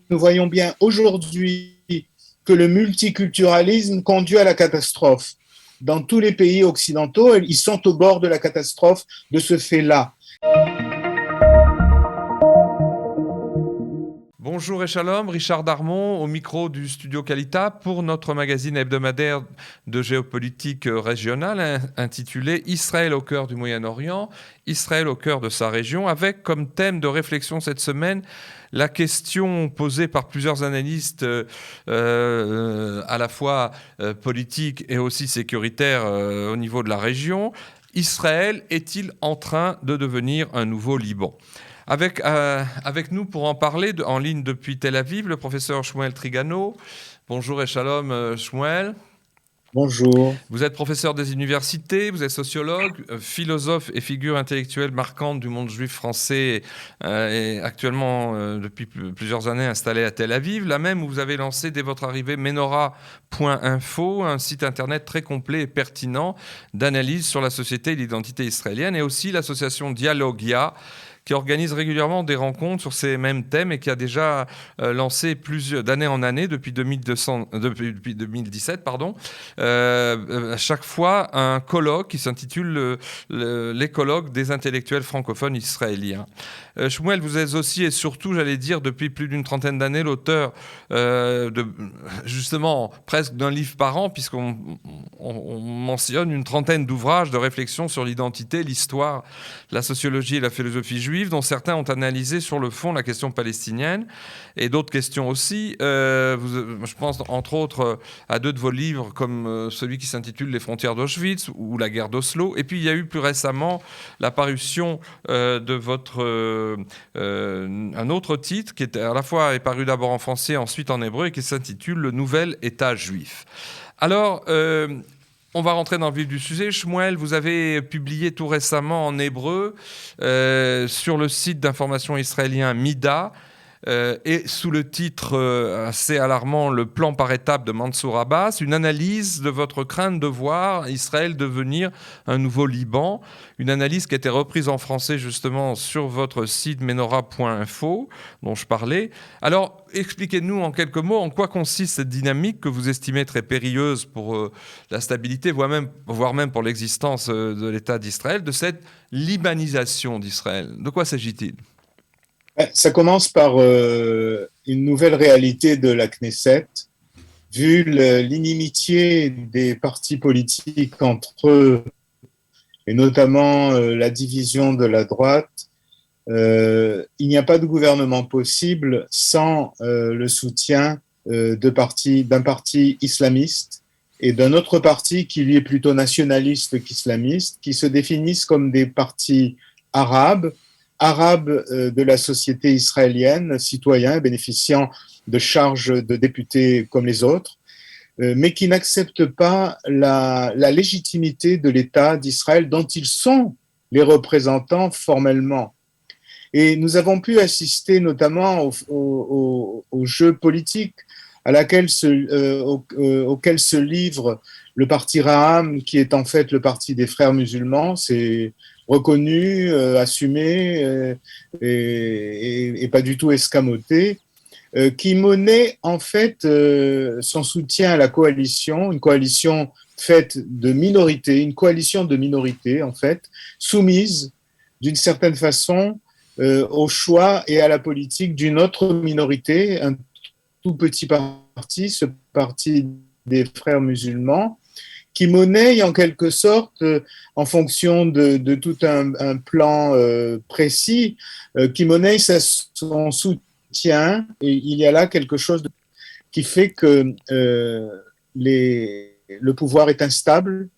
nous voyons bien aujourd'hui que le multiculturalisme conduit à la catastrophe. Dans tous les pays occidentaux, ils sont au bord de la catastrophe de ce fait-là. Bonjour et shalom, Richard Darmon au micro du studio Kalita pour notre magazine hebdomadaire de géopolitique régionale intitulé Israël au cœur du Moyen-Orient, Israël au cœur de sa région, avec comme thème de réflexion cette semaine la question posée par plusieurs analystes à la fois politiques et aussi sécuritaires au niveau de la région. Israël est-il en train de devenir un nouveau Liban ? Avec nous pour en parler, en ligne depuis Tel Aviv, le professeur Shmuel Trigano. Bonjour et shalom Shmuel. Bonjour. Vous êtes professeur des universités, vous êtes sociologue, philosophe et figure intellectuelle marquante du monde juif français et actuellement depuis plusieurs années installé à Tel Aviv, là même où vous avez lancé dès votre arrivée Menorah.info, un site internet très complet et pertinent d'analyse sur la société et l'identité israélienne, et aussi l'association Dialogia, qui organise régulièrement des rencontres sur ces mêmes thèmes et qui a déjà lancé d'année en année, depuis 2017, à chaque fois un colloque qui s'intitule les colloques des intellectuels francophones israéliens. Shmuel, vous êtes aussi et surtout, j'allais dire, depuis plus d'une trentaine d'années, l'auteur justement presque d'un livre par an, puisqu'on mentionne une trentaine d'ouvrages de réflexion sur l'identité, l'histoire, la sociologie et la philosophie juive, dont certains ont analysé sur le fond la question palestinienne et d'autres questions aussi. Je pense entre autres à deux de vos livres comme celui qui s'intitule Les frontières d'Auschwitz ou La guerre d'Oslo. Et puis il y a eu plus récemment la parution de votre un autre titre qui est à la fois est paru d'abord en français, ensuite en hébreu, et qui s'intitule Le nouvel État juif. Alors, on va rentrer dans le vif du sujet. Shmuel, vous avez publié tout récemment en hébreu sur le site d'information israélien Mida et sous le titre assez alarmant « Le plan par étapes de Mansour Abbas », une analyse de votre crainte de voir Israël devenir un nouveau Liban, une analyse qui a été reprise en français justement sur votre site menorah.info dont je parlais. Alors, expliquez-nous en quelques mots en quoi consiste cette dynamique que vous estimez très périlleuse pour la stabilité, voire même pour l'existence de l'État d'Israël, de cette libanisation d'Israël. De quoi s'agit-il ? Ça commence par une nouvelle réalité de la Knesset, vu l'inimitié des partis politiques entre eux, et notamment la division de la droite. Il n'y a pas de gouvernement possible sans le soutien d'un parti islamiste et d'un autre parti qui lui est plutôt nationaliste qu'islamiste, qui se définissent comme des partis arabes de la société israélienne, citoyens bénéficiant de charges de députés comme les autres, mais qui n'acceptent pas la légitimité de l'État d'Israël dont ils sont les représentants formellement. Et nous avons pu assister notamment au jeu politique auquel se livre le parti Raham, qui est en fait le parti des frères musulmans. C'est reconnu, assumé et pas du tout escamoté, qui monnaie en fait son soutien à la coalition, une coalition faite de minorités, une coalition de minorités en fait, soumise d'une certaine façon au choix et à la politique d'une autre minorité, un tout petit parti, ce parti des frères musulmans, qui monnaie en quelque sorte, en fonction de tout un plan précis, qui monnaie son soutien. Et il y a là quelque chose qui fait que le pouvoir est instable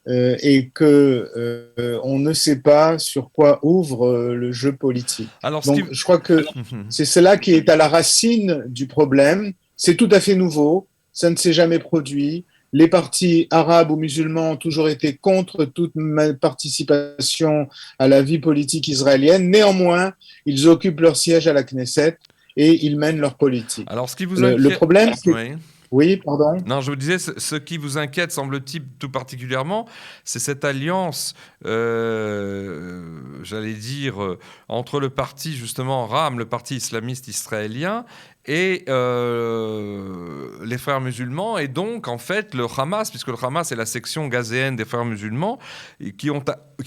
et qu'on ne sait pas sur quoi ouvre le jeu politique. Donc, je crois que c'est cela qui est à la racine du problème. C'est tout à fait nouveau, ça ne s'est jamais produit. Les partis arabes ou musulmans ont toujours été contre toute participation à la vie politique israélienne. Néanmoins, ils occupent leur siège à la Knesset et ils mènent leur politique. Alors, ce qui vous inquiète... Le problème, c'est... Oui. Oui, pardon. Non, je vous disais, ce qui vous inquiète, semble-t-il, tout particulièrement, c'est cette alliance, j'allais dire, entre le parti, justement, Ram, le parti islamiste israélien, et les frères musulmans, et donc en fait le Hamas, puisque le Hamas est la section gazéenne des frères musulmans, et qui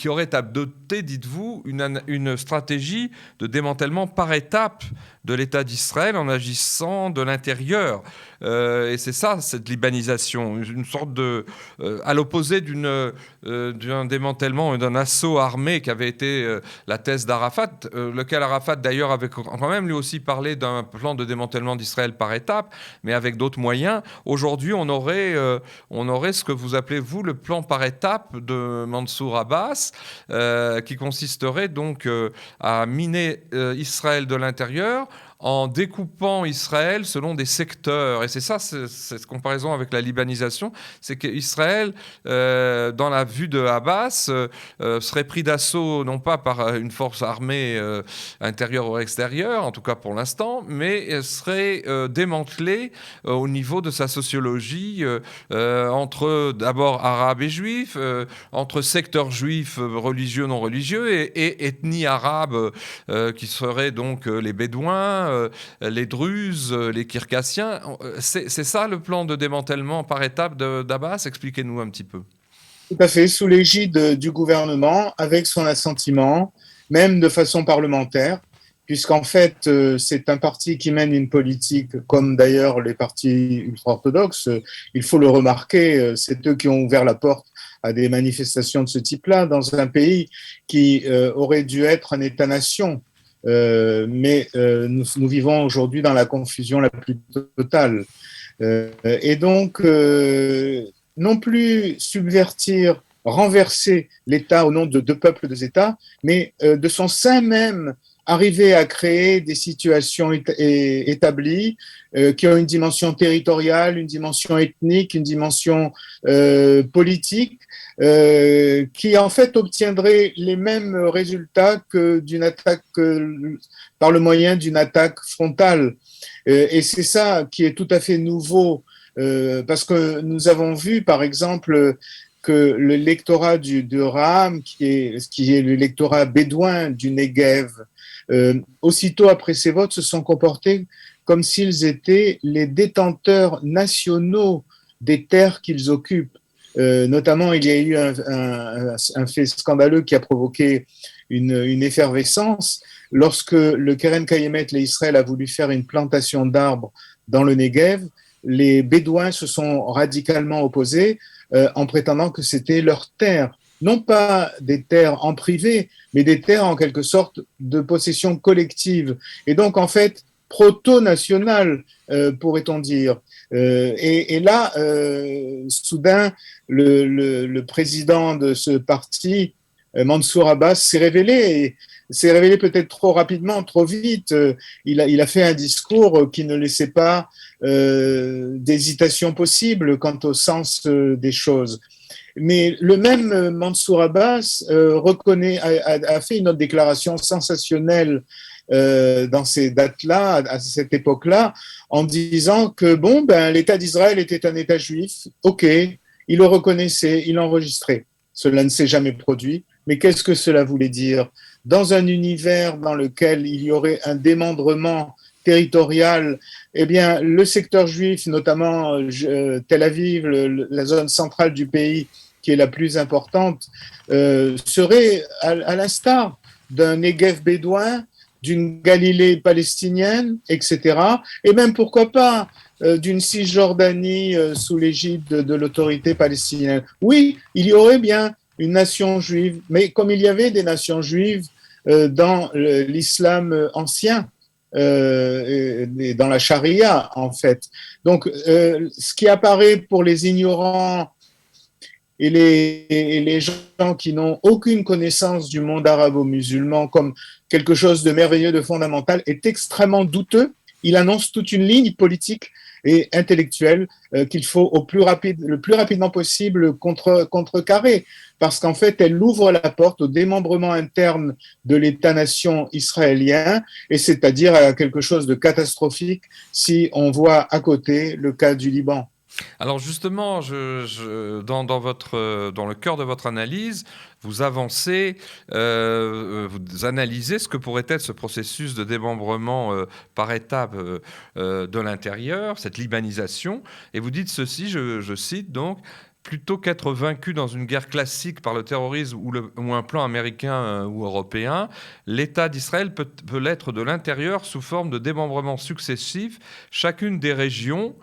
aurait adopté, dites-vous, une stratégie de démantèlement par étapes de l'État d'Israël en agissant de l'intérieur. Et c'est ça, cette libanisation, une sorte de... à l'opposé d'un démantèlement et d'un assaut armé qui avait été la thèse d'Arafat, lequel Arafat d'ailleurs avait quand même lui aussi parlé d'un plan de démantèlement d'Israël par étapes, mais avec d'autres moyens. Aujourd'hui, on aurait ce que vous appelez, vous, le plan par étapes de Mansour Abbas, qui consisterait donc à miner Israël de l'intérieur, en découpant Israël selon des secteurs. Et c'est ça, cette comparaison avec la libanisation, c'est qu'Israël, dans la vue de Abbas, serait pris d'assaut non pas par une force armée intérieure ou extérieure, en tout cas pour l'instant, mais serait démantelé au niveau de sa sociologie, entre d'abord arabes et juifs, entre secteurs juifs religieux, non religieux, et ethnie arabe, qui seraient donc les Bédouins, les Druzes, les Kirkassiens. C'est ça le plan de démantèlement par étapes d'Abbas? Expliquez-nous un petit peu. Tout à fait, sous l'égide du gouvernement, avec son assentiment, même de façon parlementaire, puisqu'en fait, c'est un parti qui mène une politique, comme d'ailleurs les partis ultra-orthodoxes, il faut le remarquer, c'est eux qui ont ouvert la porte à des manifestations de ce type-là, dans un pays qui aurait dû être un État-nation. Mais nous vivons aujourd'hui dans la confusion la plus totale. Et donc, non plus subvertir, renverser l'État au nom de deux peuples, deux États, mais de son sein même arriver à créer des situations établies qui ont une dimension territoriale, une dimension ethnique, une dimension politique, qui en fait obtiendraient les mêmes résultats que d'une attaque, par le moyen d'une attaque frontale. Et c'est ça qui est tout à fait nouveau, parce que nous avons vu, par exemple, que l'électorat de Raham, qui est l'électorat bédouin du Negev, aussitôt après ces votes, se sont comportés comme s'ils étaient les détenteurs nationaux des terres qu'ils occupent. Notamment, il y a eu un fait scandaleux qui a provoqué une effervescence lorsque le Keren Kayemet, l'Israël, a voulu faire une plantation d'arbres dans le Negev. Les Bédouins se sont radicalement opposés en prétendant que c'était leur terre. Non pas des terres en privé, mais des terres en quelque sorte de possession collective. Et donc, en fait, proto-nationale, pourrait-on dire. Et là, soudain, le président de ce parti, Mansour Abbas, s'est révélé peut-être trop rapidement, trop vite. Il a fait un discours qui ne laissait pas d'hésitation possible quant au sens des choses. Mais le même Mansour Abbas a fait une autre déclaration sensationnelle dans ces dates-là, à cette époque-là, en disant que l'État d'Israël était un État juif. Ok, il le reconnaissait, il l'enregistrait. Cela ne s'est jamais produit. Mais qu'est-ce que cela voulait dire? Dans un univers dans lequel il y aurait un démembrement territorial, eh bien, le secteur juif, notamment Tel Aviv, la zone centrale du pays, qui est la plus importante, serait à l'instar d'un Negev bédouin, d'une Galilée palestinienne, etc. Et même, pourquoi pas, d'une Cisjordanie sous l'égide de l'autorité palestinienne. Oui, il y aurait bien une nation juive, mais comme il y avait des nations juives dans l'islam ancien, et dans la charia, en fait. Donc, ce qui apparaît pour les ignorants et les gens qui n'ont aucune connaissance du monde arabo-musulman comme quelque chose de merveilleux, de fondamental, est extrêmement douteux. Il annonce toute une ligne politique et intellectuelle qu'il faut le plus rapidement possible contrecarrer, parce qu'en fait, elle ouvre la porte au démembrement interne de l'État-nation israélien, et c'est-à-dire à quelque chose de catastrophique si on voit à côté le cas du Liban. Alors justement, dans le cœur de votre analyse, vous avancez, vous analysez ce que pourrait être ce processus de démembrement par étapes de l'intérieur, cette libanisation, et vous dites ceci, je cite donc, plutôt qu'être vaincu dans une guerre classique par le terrorisme ou un plan américain ou européen, l'État d'Israël peut l'être de l'intérieur sous forme de démembrement successif, chacune des régions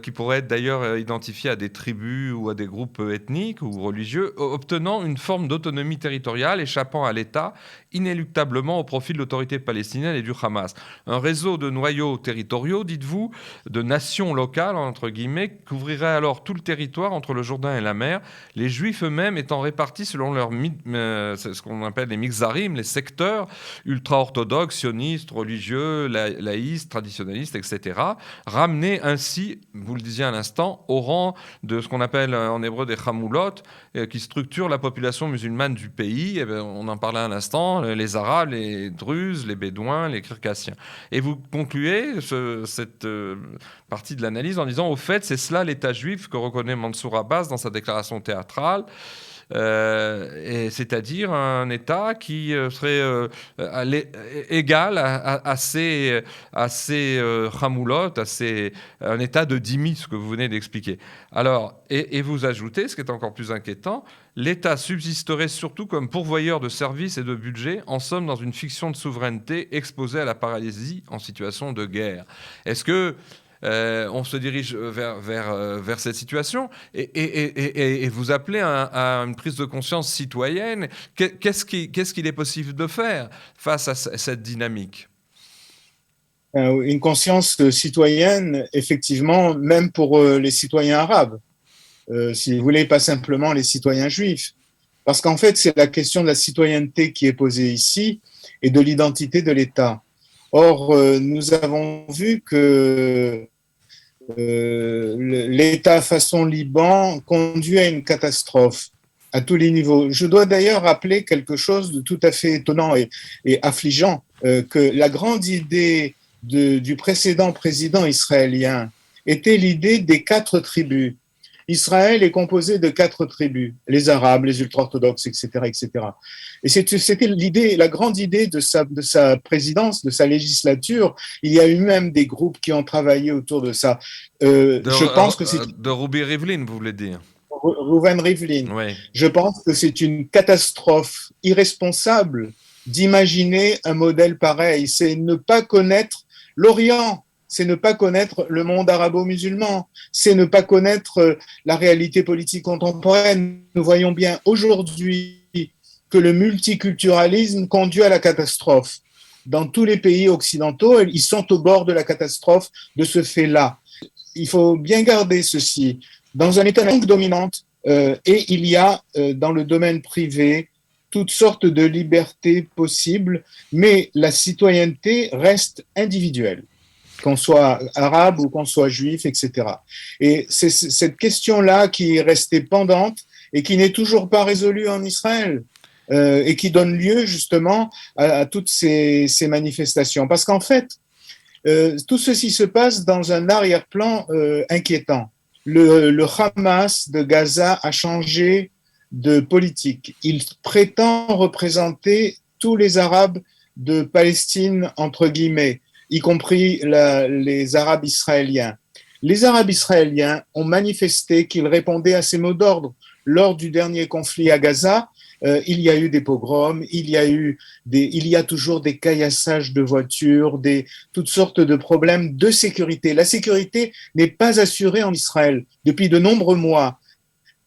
qui pourraient être d'ailleurs identifiés à des tribus ou à des groupes ethniques ou religieux, obtenant une forme d'autonomie territoriale échappant à l'État, inéluctablement au profit de l'autorité palestinienne et du Hamas. Un réseau de noyaux territoriaux, dites-vous, de nations locales, entre guillemets, couvrirait alors tout le territoire entre le Jourdain et la mer, les Juifs eux-mêmes étant répartis selon c'est ce qu'on appelle les mixarim, les secteurs ultra-orthodoxes, sionistes, religieux, laïstes, traditionnalistes, etc., ramenés ainsi, vous le disiez à l'instant, au rang de ce qu'on appelle en hébreu des chamoulot, qui structurent la population musulmane du pays. Et bien, on en parlait à l'instant, les Arabes, les Druzes, les Bédouins, les Circassiens. Et vous concluez cette partie de l'analyse en disant, au fait, c'est cela l'État juif que reconnaît Mansour Abbas dans sa déclaration théâtrale, c'est-à-dire un État qui serait égal à ces chamoulottes, un État de dhimmi, ce que vous venez d'expliquer. Alors, et vous ajoutez, ce qui est encore plus inquiétant, l'État subsisterait surtout comme pourvoyeur de services et de budget, en somme dans une fiction de souveraineté exposée à la paralysie en situation de guerre. Est-ce que on se dirige vers cette situation et vous appelez à une prise de conscience citoyenne. Qu'est-ce qu'il est possible de faire face à cette dynamique ? Une conscience citoyenne, effectivement, même pour les citoyens arabes, si vous voulez, pas simplement les citoyens juifs. Parce qu'en fait, c'est la question de la citoyenneté qui est posée ici et de l'identité de l'État. Or, nous avons vu que l'État façon Liban conduit à une catastrophe à tous les niveaux. Je dois d'ailleurs rappeler quelque chose de tout à fait étonnant et affligeant, que la grande idée du précédent président israélien était l'idée des 4 tribus. Israël est composé de 4 tribus, les Arabes, les ultra-orthodoxes, etc., etc. Et c'était l'idée, la grande idée de sa présidence, de sa législature. Il y a eu même des groupes qui ont travaillé autour de ça. Je pense que c'est de Ruby Rivlin, vous voulez dire. Reuven Rivlin. Oui. Je pense que c'est une catastrophe irresponsable d'imaginer un modèle pareil. C'est ne pas connaître l'Orient, c'est ne pas connaître le monde arabo-musulman, c'est ne pas connaître la réalité politique contemporaine. Nous voyons bien aujourd'hui que le multiculturalisme conduit à la catastrophe. Dans tous les pays occidentaux, ils sont au bord de la catastrophe de ce fait-là. Il faut bien garder ceci. Dans un État dominante, et il y a dans le domaine privé toutes sortes de libertés possibles, mais la citoyenneté reste individuelle, qu'on soit arabe ou qu'on soit juif, etc. Et c'est cette question-là qui est restée pendante et qui n'est toujours pas résolue en Israël, et qui donne lieu justement à toutes ces manifestations. Parce qu'en fait, tout ceci se passe dans un arrière-plan inquiétant. Le Hamas de Gaza a changé de politique. Il prétend représenter tous les Arabes de Palestine, entre guillemets, y compris les Arabes israéliens. Les Arabes israéliens ont manifesté qu'ils répondaient à ces mots d'ordre. Lors du dernier conflit à Gaza, il y a eu des pogroms, il y a toujours des caillassages de voitures, toutes sortes de problèmes de sécurité. La sécurité n'est pas assurée en Israël depuis de nombreux mois.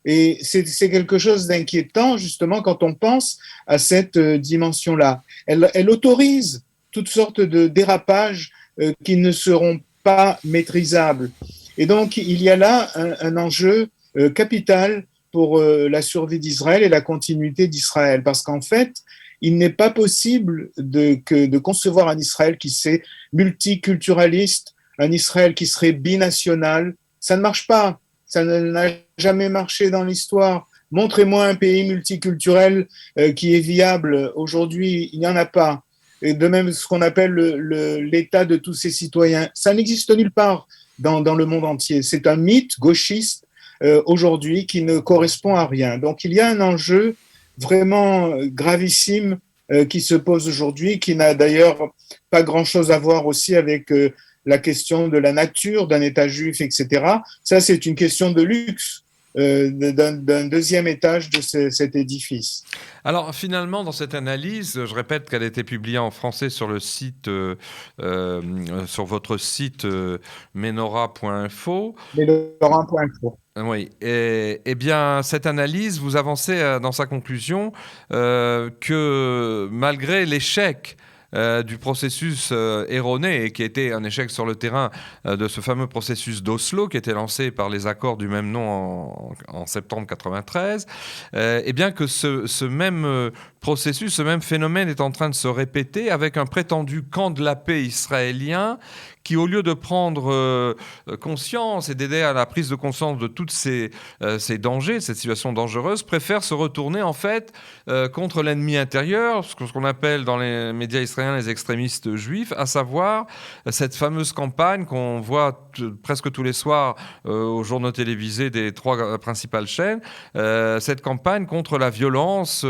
Et c'est quelque chose d'inquiétant, justement, quand on pense à cette dimension-là. Elle autorise toutes sortes de dérapages qui ne seront pas maîtrisables. Et donc, il y a là un enjeu capital pour la survie d'Israël et la continuité d'Israël. Parce qu'en fait, il n'est pas possible de concevoir un Israël qui serait multiculturaliste, un Israël qui serait binational. Ça ne marche pas. Ça n'a jamais marché dans l'histoire. Montrez-moi un pays multiculturel qui est viable. Aujourd'hui, il n'y en a pas. Et de même, ce qu'on appelle l'État de tous ses citoyens. Ça n'existe nulle part. dans le monde entier. C'est un mythe gauchiste aujourd'hui qui ne correspond à rien. Donc il y a un enjeu vraiment gravissime qui se pose aujourd'hui, qui n'a d'ailleurs pas grand-chose à voir aussi avec la question de la nature d'un État juif, etc. Ça, c'est une question de luxe. D'un deuxième étage de cet édifice. Alors finalement, dans cette analyse, je répète qu'elle a été publiée en français sur le site, sur votre site menora.info. Menora.info. Oui, et bien cette analyse, vous avancez dans sa conclusion que malgré l'échec du processus erroné et qui était un échec sur le terrain de ce fameux processus d'Oslo qui était lancé par les accords du même nom en septembre 93, et bien que ce même processus, ce même phénomène est en train de se répéter avec un prétendu camp de la paix israélien qui, au lieu de prendre conscience et d'aider à la prise de conscience de tous ces dangers, cette situation dangereuse, préfère se retourner en fait contre l'ennemi intérieur, ce qu'on appelle dans les médias israéliens les extrémistes juifs, à savoir cette fameuse campagne qu'on voit presque tous les soirs aux journaux télévisés des trois principales chaînes, cette campagne contre la violence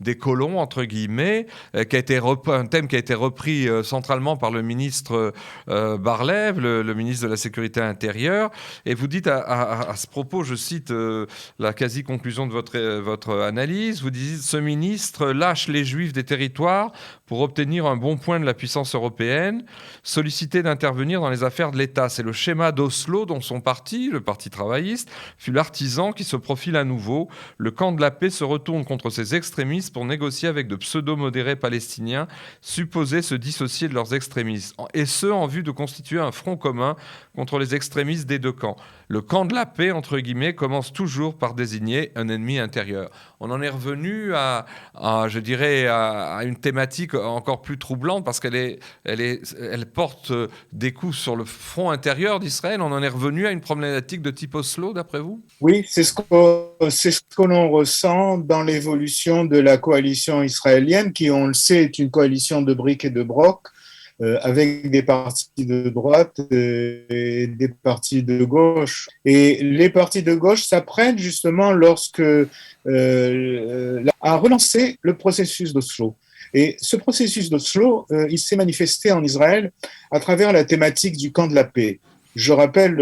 des colons, entre guillemets, qui a été un thème qui a été repris centralement par le ministre Bar-Lev, le ministre de la Sécurité intérieure. Et vous dites à ce propos, je cite la quasi-conclusion de votre analyse, vous dites « Ce ministre lâche les Juifs des territoires pour obtenir un bon point de la puissance européenne, sollicité d'intervenir dans les affaires de l'État. C'est le schéma d'Oslo dont son parti, le Parti travailliste, fut l'artisan qui se profile à nouveau. Le camp de la paix se retourne contre ces extrémistes pour négocier avec de pseudo-modérés palestiniens supposés se dissocier de leurs extrémistes, et ce, en vue de constituer un front commun contre les extrémistes des deux camps. Le camp de la paix, entre guillemets, commence toujours par désigner un ennemi intérieur. » On en est revenu je dirais, à une thématique encore plus troublante parce qu'elle porte des coups sur le front intérieur d'Israël. On en est revenu à une problématique de type Oslo, d'après vous ? Oui, c'est ce que l'on ressent dans l'évolution de la coalition israélienne, qui, on le sait, est une coalition de briques et de brocs, avec des partis de droite et des partis de gauche. Et les partis de gauche s'apprêtent justement à relancer le processus d'Oslo. Et ce processus d'Oslo, il s'est manifesté en Israël à travers la thématique du camp de la paix. Je rappelle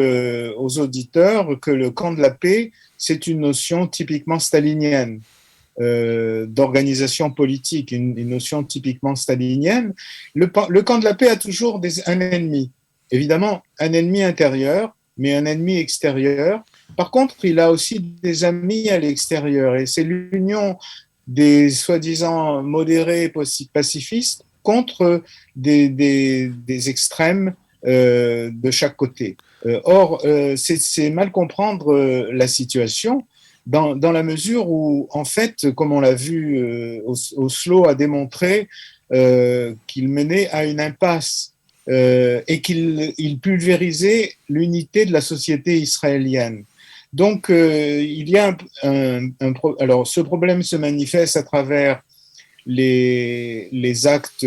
aux auditeurs que le camp de la paix, c'est une notion typiquement stalinienne. D'organisation politique, une notion typiquement stalinienne. Le camp de la paix a toujours un ennemi. Évidemment, un ennemi intérieur, mais un ennemi extérieur. Par contre, il a aussi des amis à l'extérieur. Et c'est l'union des soi-disant modérés pacifistes contre des extrêmes de chaque côté. Or, c'est mal comprendre la situation. Dans la mesure où, en fait, comme on l'a vu, Oslo a démontré qu'il menait à une impasse et qu'il pulvérisait l'unité de la société israélienne. Donc, il y a alors, ce problème se manifeste à travers les actes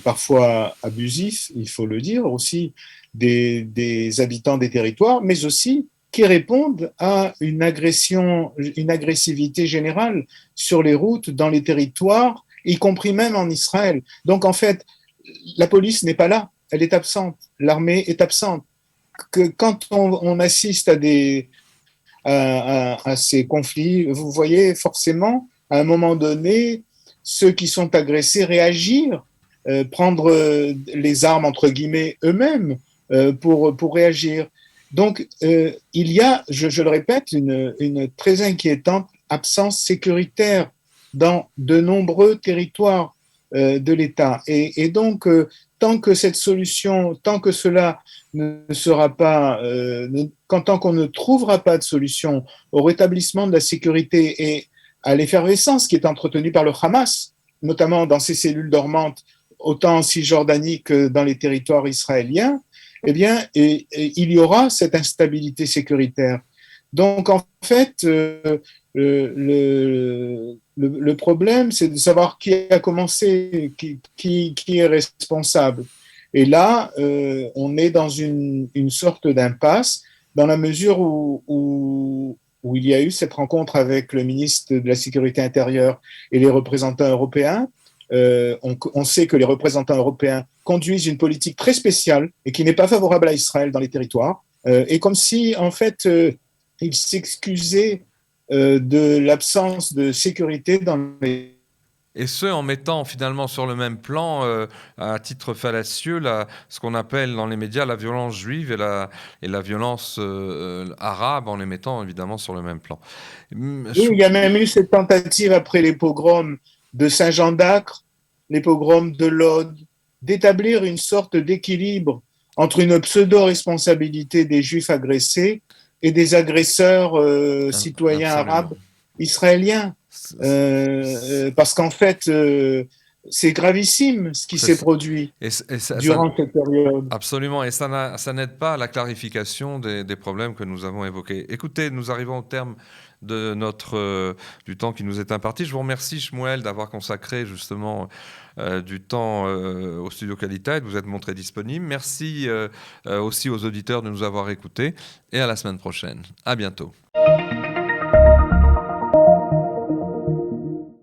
parfois abusifs, il faut le dire, aussi des habitants des territoires, mais aussi qui répondent à une agressivité générale sur les routes, dans les territoires, y compris même en Israël. Donc, en fait, la police n'est pas là, elle est absente, l'armée est absente. Quand on assiste à ces conflits, vous voyez forcément, à un moment donné, ceux qui sont agressés réagir, prendre les armes, entre guillemets, eux-mêmes pour réagir. Donc, il y a, je le répète, une très inquiétante absence sécuritaire dans de nombreux territoires de l'État. Et donc, tant que cette solution, tant que cela ne sera pas, tant qu'on ne trouvera pas de solution au rétablissement de la sécurité et à l'effervescence qui est entretenue par le Hamas, notamment dans ses cellules dormantes, autant en Cisjordanie que dans les territoires israéliens, eh bien, il y aura cette instabilité sécuritaire. Donc, en fait, le problème, c'est de savoir qui a commencé, qui est responsable. Et là, on est dans une sorte d'impasse dans la mesure où il y a eu cette rencontre avec le ministre de la Sécurité intérieure et les représentants européens. On sait que les représentants européens conduisent une politique très spéciale et qui n'est pas favorable à Israël dans les territoires. Et comme si, en fait, ils s'excusaient de l'absence de sécurité dans les... Et ce, en mettant finalement sur le même plan, à titre fallacieux, ce qu'on appelle dans les médias la violence juive et la violence arabe, en les mettant évidemment sur le même plan. Oui, il y a même eu cette tentative après les pogroms de Saint-Jean d'Acre, les pogroms de Lod, d'établir une sorte d'équilibre entre une pseudo-responsabilité des Juifs agressés et des agresseurs citoyens Absolument. arabes israéliens. Parce qu'en fait, c'est gravissime ce qui s'est produit durant cette période. Absolument, et ça n'aide pas à la clarification des problèmes que nous avons évoqués. Écoutez, nous arrivons au terme de du temps qui nous est imparti. Je vous remercie, Shmuel, d'avoir consacré justement du temps au Studio Qualité, de vous être montré disponible. Merci aussi aux auditeurs de nous avoir écoutés, et à la semaine prochaine. À bientôt.